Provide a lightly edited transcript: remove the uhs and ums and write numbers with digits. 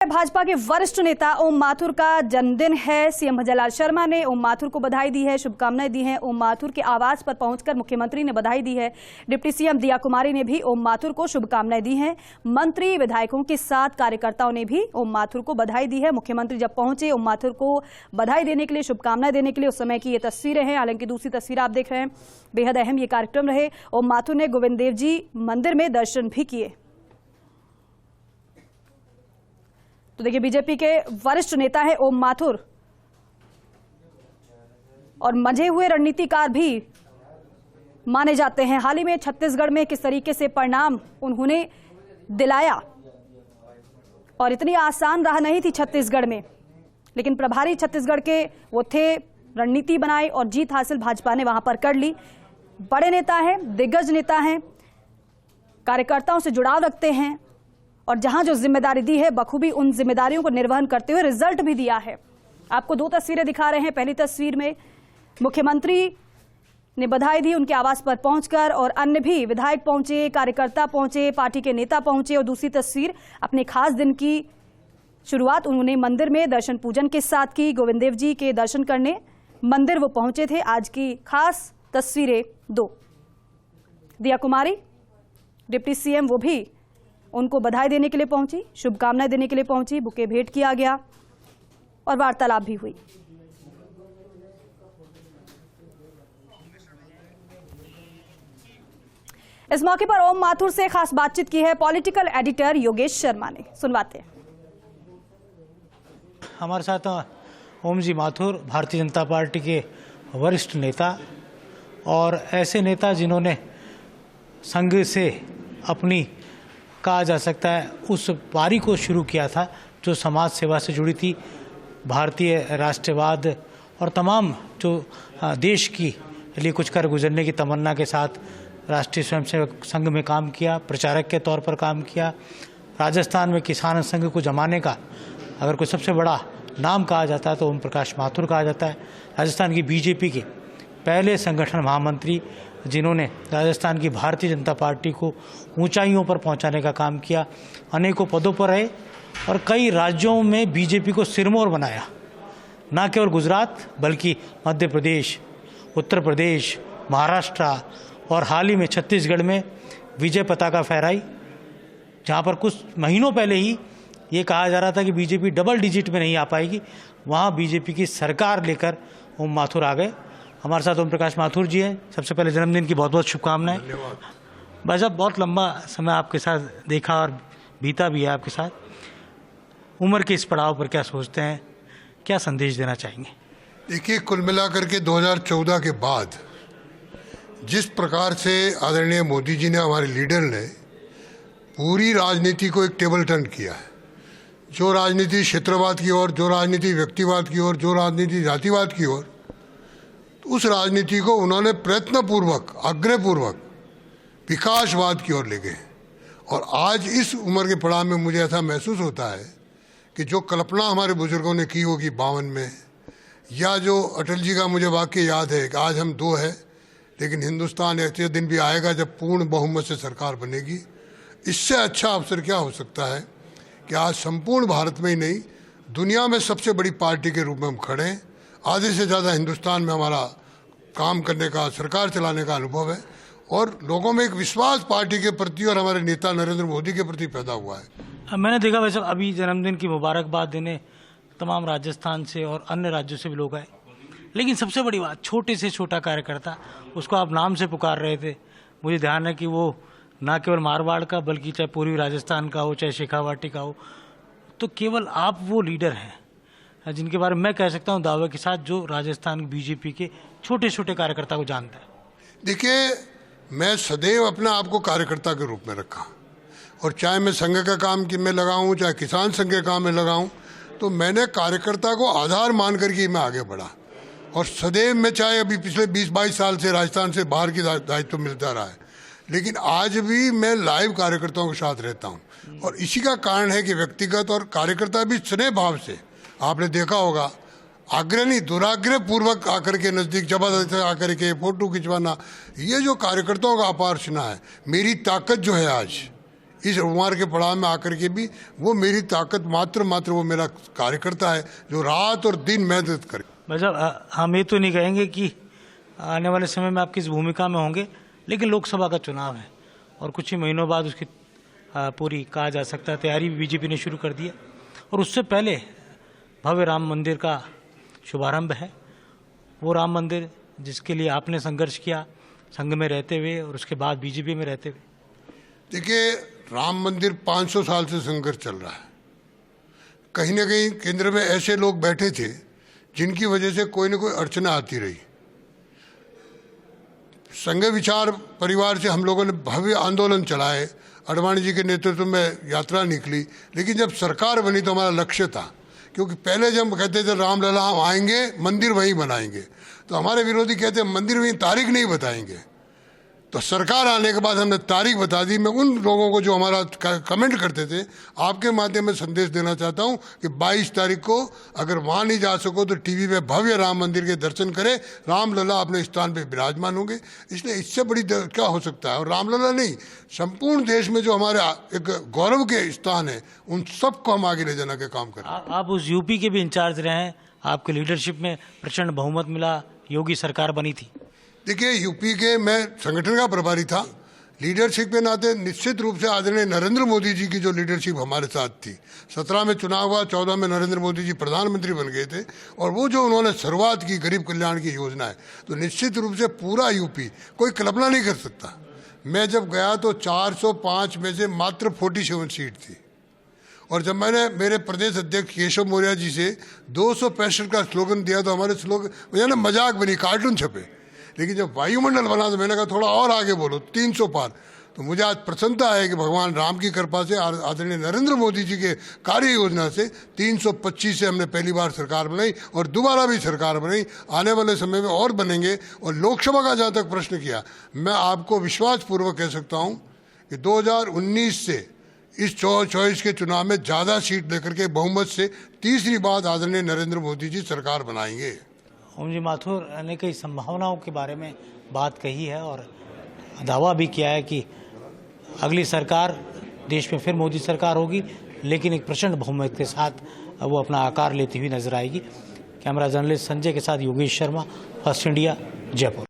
भाजपा के वरिष्ठ नेता ओम माथुर का जन्मदिन है। सीएम भजनलाल शर्मा ने ओम माथुर को बधाई दी है, शुभकामनाएं दी हैं। ओम माथुर के आवास पर पहुंचकर मुख्यमंत्री ने बधाई दी है। डिप्टी सीएम दिया कुमारी ने भी ओम माथुर को शुभकामनाएं दी हैं। मंत्री विधायकों के साथ कार्यकर्ताओं ने भी ओम माथुर को बधाई दी है। मुख्यमंत्री जब पहुंचे ओम माथुर को बधाई देने के लिए, शुभकामनाएं देने के लिए, उस समय की ये तस्वीरें हैं। हालांकि दूसरी तस्वीर आप देख रहे हैं, बेहद अहम ये कार्यक्रम रहे। ओम माथुर ने गोविंद देव जी मंदिर में दर्शन भी किए। तो देखिए, बीजेपी के वरिष्ठ नेता है ओम माथुर और मंझे हुए रणनीतिकार भी माने जाते हैं। हाल ही में छत्तीसगढ़ में किस तरीके से परिणाम उन्होंने दिलाया, और इतनी आसान राह नहीं थी छत्तीसगढ़ में, लेकिन प्रभारी छत्तीसगढ़ के वो थे, रणनीति बनाई और जीत हासिल भाजपा ने वहां पर कर ली। बड़े नेता हैं, दिग्गज नेता हैं, कार्यकर्ताओं से जुड़ाव रखते हैं और जहां जो जिम्मेदारी दी है बखूबी उन जिम्मेदारियों को निर्वहन करते हुए रिजल्ट भी दिया है। आपको दो तस्वीरें दिखा रहे हैं। पहली तस्वीर में मुख्यमंत्री ने बधाई दी उनके आवास पर पहुंचकर, और अन्य भी विधायक पहुंचे, कार्यकर्ता पहुंचे, पार्टी के नेता पहुंचे। और दूसरी तस्वीर अपने खास दिन की शुरुआत उन्होंने मंदिर में दर्शन पूजन के साथ की। गोविंद देव जी के दर्शन करने मंदिर वो पहुंचे थे। आज की खास तस्वीरें दो। दिया कुमारी, डिप्टी सीएम, वो भी उनको बधाई देने के लिए पहुंची, शुभकामनाएं देने के लिए पहुंची। बुके भेंट किया गया और वार्तालाप भी हुई। इस मौके पर ओम माथुर से खास बातचीत की है पॉलिटिकल एडिटर योगेश शर्मा ने। सुनवाते हैं। हमारे साथ ओम जी माथुर, भारतीय जनता पार्टी के वरिष्ठ नेता, और ऐसे नेता जिन्होंने संघ से अपनी, कहा जा सकता है, उस पारी को शुरू किया था जो समाज सेवा से जुड़ी थी। भारतीय राष्ट्रवाद और तमाम जो देश की लिए कुछ कर गुजरने की तमन्ना के साथ राष्ट्रीय स्वयंसेवक संघ में काम किया, प्रचारक के तौर पर काम किया। राजस्थान में किसान संघ को जमाने का अगर कोई सबसे बड़ा नाम कहा जाता है तो ओम प्रकाश माथुर कहा जाता है। राजस्थान की बीजेपी के पहले संगठन महामंत्री, जिन्होंने राजस्थान की भारतीय जनता पार्टी को ऊंचाइयों पर पहुंचाने का काम किया। अनेकों पदों पर रहे और कई राज्यों में बीजेपी को सिरमौर बनाया। न केवल गुजरात बल्कि मध्य प्रदेश, उत्तर प्रदेश, महाराष्ट्र और हाल ही में छत्तीसगढ़ में विजय पताका फहराई, जहां पर कुछ महीनों पहले ही ये कहा जा रहा था कि बीजेपी डबल डिजिट में नहीं आ पाएगी। वहाँ बीजेपी की सरकार लेकर ओम माथुर आ गए। हमारे साथ ओम प्रकाश माथुर जी हैं। सबसे पहले जन्मदिन की बहुत बहुत शुभकामनाएं। भाई साहब, बहुत लंबा समय आपके साथ देखा और बीता भी है आपके साथ। उम्र के इस पड़ाव पर क्या सोचते हैं, क्या संदेश देना चाहेंगे? देखिए, कुल मिलाकर के 2014 के बाद जिस प्रकार से आदरणीय मोदी जी ने, हमारे लीडर ने, पूरी राजनीति को एक टेबल टर्न किया है, जो राजनीति क्षेत्रवाद की ओर, जो राजनीति व्यक्तिवाद की ओर, जो राजनीति जातिवाद की ओर, उस राजनीति को उन्होंने प्रयत्नपूर्वक, आग्रहपूर्वक विकासवाद की ओर ले गए। और आज इस उम्र के पड़ाव में मुझे ऐसा महसूस होता है कि जो कल्पना हमारे बुजुर्गों ने की होगी 52 में, या जो अटल जी का मुझे वाक्य याद है कि आज हम दो हैं लेकिन हिंदुस्तान ऐसे दिन भी आएगा जब पूर्ण बहुमत से सरकार बनेगी, इससे अच्छा अवसर क्या हो सकता है कि आज संपूर्ण भारत में ही नहीं, दुनिया में सबसे बड़ी पार्टी के रूप में हम खड़े हैं। आधे से ज़्यादा हिंदुस्तान में हमारा काम करने का, सरकार चलाने का अनुभव है, और लोगों में एक विश्वास पार्टी के प्रति और हमारे नेता नरेंद्र मोदी के प्रति पैदा हुआ है। मैंने देखा वैसे अभी जन्मदिन की मुबारकबाद देने तमाम राजस्थान से और अन्य राज्यों से भी लोग आए, लेकिन सबसे बड़ी बात, छोटे से छोटा कार्यकर्ता, उसको आप नाम से पुकार रहे थे। मुझे ध्यान है कि वो ना केवल मारवाड़ का बल्कि चाहे पूर्वी राजस्थान का हो, चाहे शेखावाटी का हो, तो केवल आप वो लीडर हैं जिनके बारे में मैं कह सकता हूं दावे के साथ, जो राजस्थान बीजेपी के छोटे छोटे कार्यकर्ता को जानता है। देखिए, मैं सदैव अपने आप को कार्यकर्ता के रूप में रखा, और चाहे मैं संघ का काम में लगाऊं, चाहे किसान संघ के काम में लगाऊं, तो मैंने कार्यकर्ता को आधार मान करके मैं आगे बढ़ा। और सदैव मैं, चाहे अभी पिछले 20-22 साल से राजस्थान से बाहर की दायित्व मिलता रहा है, लेकिन आज भी मैं लाइव कार्यकर्ताओं के साथ रहता हूं। और इसी का कारण है कि व्यक्तिगत और कार्यकर्ता भी स्नेह भाव से, आपने देखा होगा, आग्रह नहीं, दुराग्रह पूर्वक आकर के नज़दीक जबरदस्ती आकर के फोटो खिंचवाना, ये जो कार्यकर्ताओं का अपार स्नेह है, मेरी ताकत जो है आज इस उम्र के पड़ाव में आकर के भी वो मेरी ताकत मात्र वो मेरा कार्यकर्ता है जो रात और दिन मेहनत करे। मतलब हम ये तो नहीं कहेंगे कि आने वाले समय में आप किस भूमिका में होंगे, लेकिन लोकसभा का चुनाव है और कुछ ही महीनों बाद उसकी पूरी कहा जा सकता है तैयारी भी बीजेपी ने शुरू कर दी है। और उससे पहले भव्य राम मंदिर का शुभारंभ है। वो राम मंदिर जिसके लिए आपने संघर्ष किया संघ में रहते हुए और उसके बाद बीजेपी में रहते हुए। देखिए, राम मंदिर 500 साल से संघर्ष चल रहा है। कहीं ना कहीं केंद्र में ऐसे लोग बैठे थे जिनकी वजह से कोई ना कोई अड़चना आती रही। संघ विचार परिवार से हम लोगों ने भव्य आंदोलन चलाए, आडवाणी जी के नेतृत्व में यात्रा निकली, लेकिन जब सरकार बनी तो हमारा लक्ष्य था, क्योंकि पहले जब कहते थे रामलला हम आएंगे मंदिर वहीं बनाएंगे, तो हमारे विरोधी कहते मंदिर वहीं, तारीख नहीं बताएंगे। तो सरकार आने के बाद हमने तारीख बता दी। मैं उन लोगों को जो हमारा कमेंट करते थे आपके माध्यम में संदेश देना चाहता हूं कि 22 तारीख को अगर वहां नहीं जा सको तो टीवी पे भव्य राम मंदिर के दर्शन करें। रामलला अपने स्थान पे विराजमान होंगे, इसलिए इससे बड़ी क्या हो सकता है। और रामलला नहीं, संपूर्ण देश में जो हमारे एक गौरव के स्थान है उन सबको हम आगे ले जाने का काम करें। आप उस यूपी के भी इंचार्ज रहे हैं, आपके लीडरशिप में प्रचंड बहुमत मिला, योगी सरकार बनी थी। देखिए, यूपी के मैं संगठन का प्रभारी था, लीडरशिप के नाते निश्चित रूप से आदरणीय नरेंद्र मोदी जी की जो लीडरशिप हमारे साथ थी। 17 में चुनाव हुआ, 14 में नरेंद्र मोदी जी प्रधानमंत्री बन गए थे और वो जो उन्होंने शुरुआत की गरीब कल्याण की योजना है, तो निश्चित रूप से पूरा यूपी कोई कल्पना नहीं कर सकता। मैं जब गया तो 405 में से मात्र 47 सीट थी और जब मैंने मेरे प्रदेश अध्यक्ष केशव मौर्य जी से 265 का स्लोगन दिया तो हमारे स्लोगन मजाक बनी, कार्टून छपे। लेकिन जब वायुमंडल बना तो मैंने कहा थोड़ा और आगे बोलो, 300 पार। तो मुझे आज प्रसन्नता है कि भगवान राम की कृपा से आदरणीय नरेंद्र मोदी जी के कार्य योजना से 325 से हमने पहली बार सरकार बनाई और दोबारा भी सरकार बनाई। आने वाले समय में और बनेंगे। और लोकसभा का जहाँ तक प्रश्न किया, मैं आपको विश्वासपूर्वक कह सकता हूँ कि 2019 से इस 24 के चुनाव में ज़्यादा सीट लेकर के बहुमत से तीसरी बार आदरणीय नरेंद्र मोदी जी सरकार बनाएंगे। ओम जी माथुर ने कई संभावनाओं के बारे में बात कही है और दावा भी किया है कि अगली सरकार देश में फिर मोदी सरकार होगी, लेकिन एक प्रचंड बहुमत के साथ वो अपना आकार लेती हुई नजर आएगी। कैमरा जर्नलिस्ट संजय के साथ योगेश शर्मा, फर्स्ट इंडिया, जयपुर।